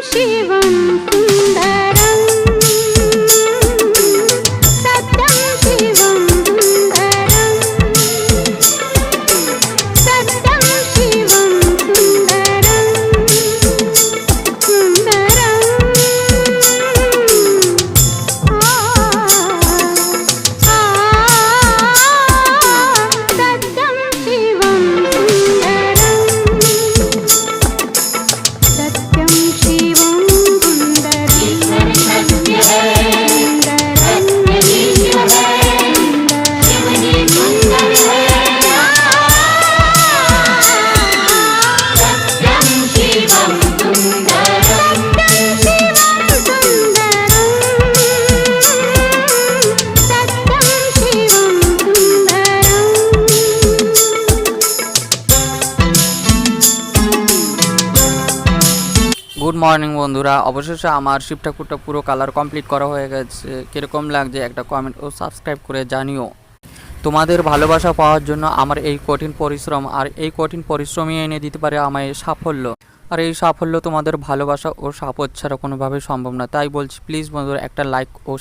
शिवं सुन्दरं सत्यं शिवं सुन्दरं सत्यं शिवं सुन्दरं सुन्दरं सत्यं शिवं सुन्दरं सत्यं शिवं গুড মর্নিং বন্ধুরা, অবশেষে আমার শিব ঠাকুরটা পুরো কালার কমপ্লিট করা হয়ে গেছে। কীরকম লাগছে একটা কমেন্ট ও সাবস্ক্রাইব করে জানিও। তোমাদের ভালোবাসা পাওয়ার জন্য আমার এই কঠিন পরিশ্রম, আর এই কঠিন পরিশ্রমই এনে দিতে পারে আমায় সাফল্য। আর এই সাফল্য তোমাদের ভালোবাসা ও সাপোর্ট ছাড়া কোনোভাবেই সম্ভব না। তাই বলছি প্লিজ বন্ধুরা একটা লাইক ও